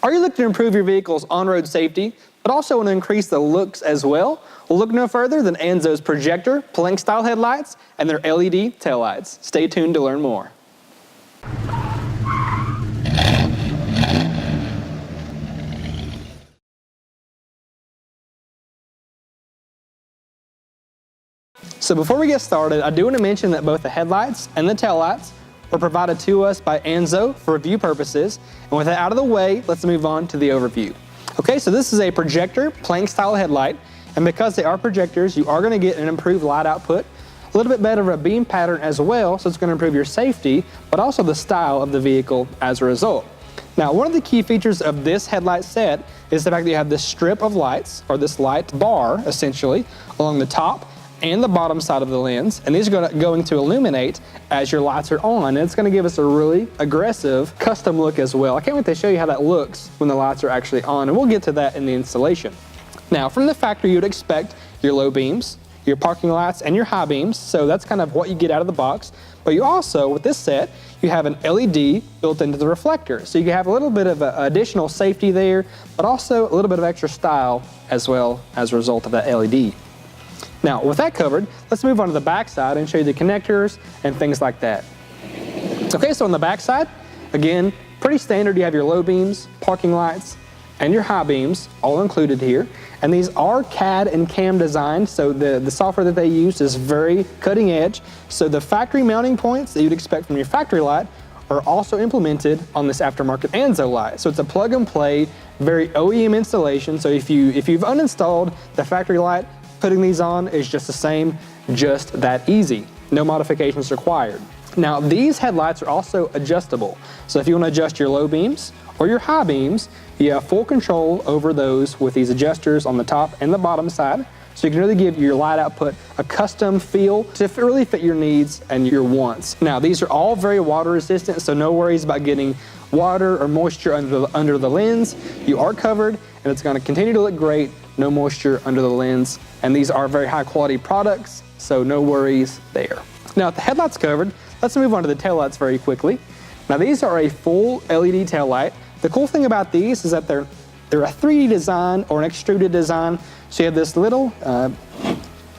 Are you looking to improve your vehicle's on-road safety, but also want to increase the looks as well? Well, look no further than AnzoUSA Projector, plank-style headlights, and their LED taillights. Stay tuned to learn more. So before we get started, I do want to mention that both the headlights and the taillights were provided to us by Anzo for review purposes. And with that out of the way, let's move on to the overview. Okay, so this is a projector plank style headlight, and because they are projectors, you are going to get an improved light output, a little bit better of a beam pattern as well, so it's going to improve your safety, but also the style of the vehicle as a result. Now, one of the key features of this headlight set is the fact that you have this strip of lights, or this light bar, essentially, along the top and the bottom side of the lens, and these are going to illuminate as your lights are on, and it's going to give us a really aggressive custom look as well. I can't wait to show you how that looks when the lights are actually on, and we'll get to that in the installation. Now, from the factory, you would expect your low beams, your parking lights, and your high beams, so that's kind of what you get out of the box. But you also, with this set, you have an LED built into the reflector, so you can have a little bit of additional safety there, but also a little bit of extra style as well as a result of that LED. Now, with that covered, let's move on to the back side and show you the connectors and things like that. Okay, so on the back side, again, pretty standard. You have your low beams, parking lights, and your high beams all included here. And these are CAD and CAM designed, so the software that they use is very cutting edge. So the factory mounting points that you'd expect from your factory light are also implemented on this aftermarket Anzo light. So it's a plug and play, very OEM installation. So if you've uninstalled the factory light, putting these on is just the same, just that easy. No modifications required. Now, these headlights are also adjustable. So if you want to adjust your low beams or your high beams, you have full control over those with these adjusters on the top and the bottom side. So you can really give your light output a custom feel to really fit your needs and your wants. Now, these are all very water resistant, so no worries about getting water or moisture under the lens. You are covered, and it's going to continue to look great. No moisture under the lens, and these are very high quality products, so no worries there. Now, with the headlights covered, let's move on to the taillights very quickly. Now, these are a full LED taillight. The cool thing about these is that they're a 3D design or an extruded design. So you have this little,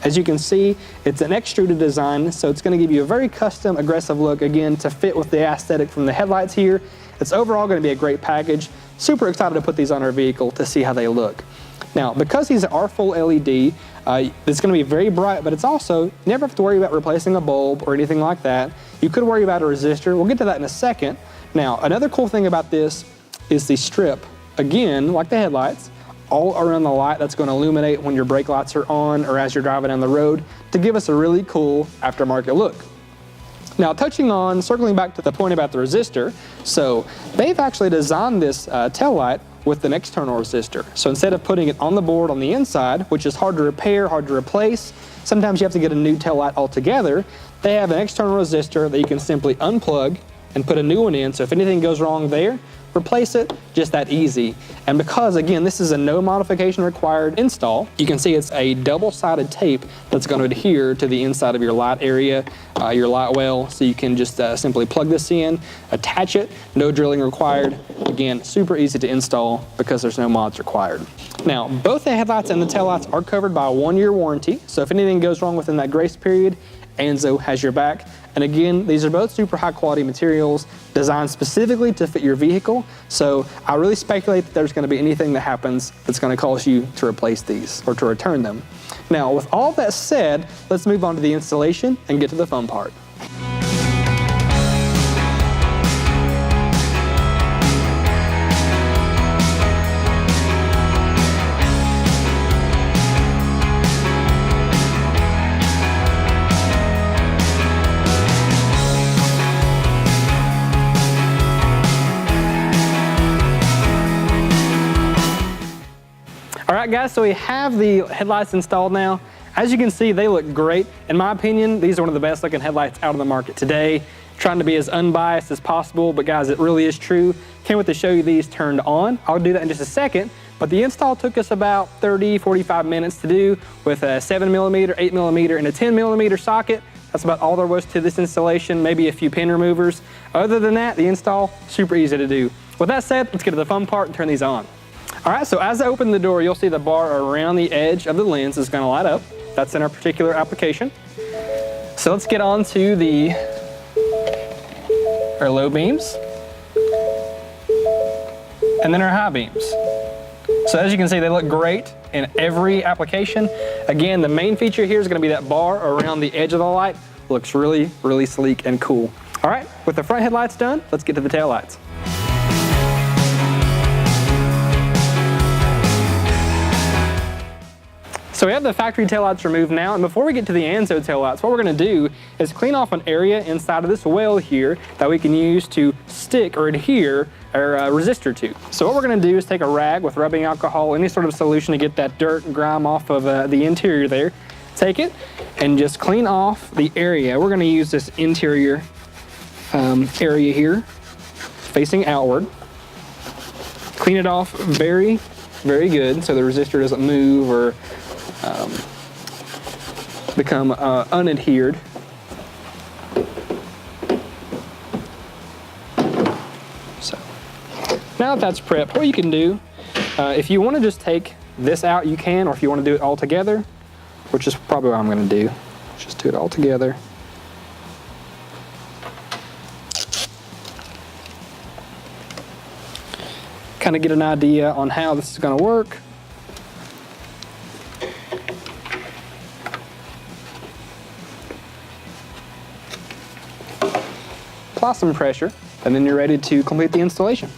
as you can see, it's an extruded design, so it's going to give you a very custom, aggressive look, again, to fit with the aesthetic from the headlights here. It's overall going to be a great package. Super excited to put these on our vehicle to see how they look. Now, because these are full LED, it's going to be very bright, but it's also, you never have to worry about replacing a bulb or anything like that. You could worry about a resistor. We'll get to that in a second. Now, another cool thing about this is the strip. Again, like the headlights, all around the light that's going to illuminate when your brake lights are on or as you're driving down the road to give us a really cool aftermarket look. Now, circling back to the point about the resistor, so they've actually designed this tail light with an external resistor. So instead of putting it on the board on the inside, which is hard to repair, hard to replace, sometimes you have to get a new tail light altogether, they have an external resistor that you can simply unplug and put a new one in. So if anything goes wrong there, replace it, just that easy. And because, again, this is a no modification required install, you can see it's a double-sided tape that's going to adhere to the inside of your light area, your light well, so you can just simply plug this in, attach it, no drilling required. Again, super easy to install because there's no mods required. Now, both the headlights and the taillights are covered by a 1-year warranty, so if anything goes wrong within that grace period, Anzo has your back. And again, these are both super high quality materials designed specifically to fit your vehicle. So I really speculate that there's going to be anything that happens that's going to cause you to replace these or to return them. Now, with all that said, let's move on to the installation and get to the fun part. All right, guys, so we have the headlights installed now. As you can see, they look great. In my opinion, these are one of the best looking headlights out on the market today. Trying to be as unbiased as possible, but guys, it really is true. Can't wait to show you these turned on. I'll do that in just a second, but the install took us about 30-45 minutes to do with a 7mm, 8mm, and a 10mm socket. That's about all there was to this installation, maybe a few pin removers. Other than that, the install, super easy to do. With that said, let's get to the fun part and turn these on. All right, so as I open the door, you'll see the bar around the edge of the lens is going to light up. That's in our particular application. So let's get on to our low beams and then our high beams. So as you can see, they look great in every application. Again, the main feature here is going to be that bar around the edge of the light. Looks really, really sleek and cool. All right, with the front headlights done, let's get to the tail lights. So we have the factory taillights removed now, and before we get to the ANZO taillights, what we're going to do is clean off an area inside of this well here that we can use to stick or adhere our resistor to. So what we're going to do is take a rag with rubbing alcohol, any sort of solution to get that dirt and grime off of the interior there. Take it and just clean off the area. We're going to use this interior area here, facing outward. Clean it off very, very good so the resistor doesn't move or become unadhered. So now that that's prepped, what you can do, if you want to just take this out, you can, or if you want to do it all together, which is probably what I'm going to do. Just do it all together. Kind of get an idea on how this is going to work. Apply some pressure, and then you're ready to complete the installation.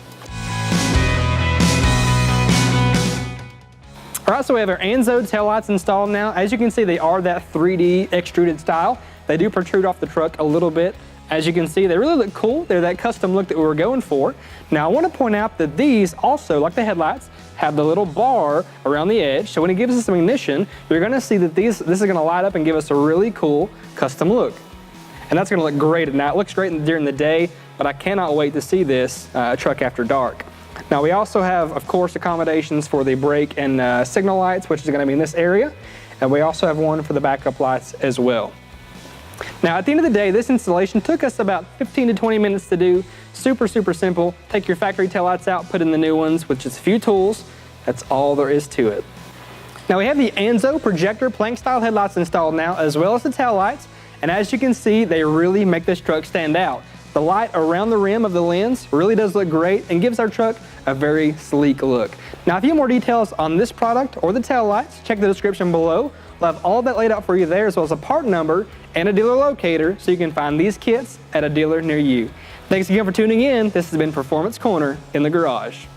All right, so we have our ANZO taillights installed now. As you can see, they are that 3D extruded style. They do protrude off the truck a little bit. As you can see, they really look cool. They're that custom look that we were going for. Now, I want to point out that these also, like the headlights, have the little bar around the edge. So when it gives us some ignition, you're going to see that this is going to light up and give us a really cool custom look. And that's going to look great. Now, it looks great during the day, but I cannot wait to see this truck after dark. Now, we also have, of course, accommodations for the brake and signal lights, which is going to be in this area. And we also have one for the backup lights as well. Now, at the end of the day, this installation took us about 15 to 20 minutes to do. Super, super simple. Take your factory taillights out, put in the new ones with just a few tools. That's all there is to it. Now, we have the ANZO Projector plank style headlights installed now, as well as the taillights. And as you can see, they really make this truck stand out. The light around the rim of the lens really does look great and gives our truck a very sleek look. Now, if you have more details on this product or the taillights, check the description below. We'll have all that laid out for you there, as well as a part number and a dealer locator, so you can find these kits at a dealer near you. Thanks again for tuning in. This has been Performance Corner in the Garage.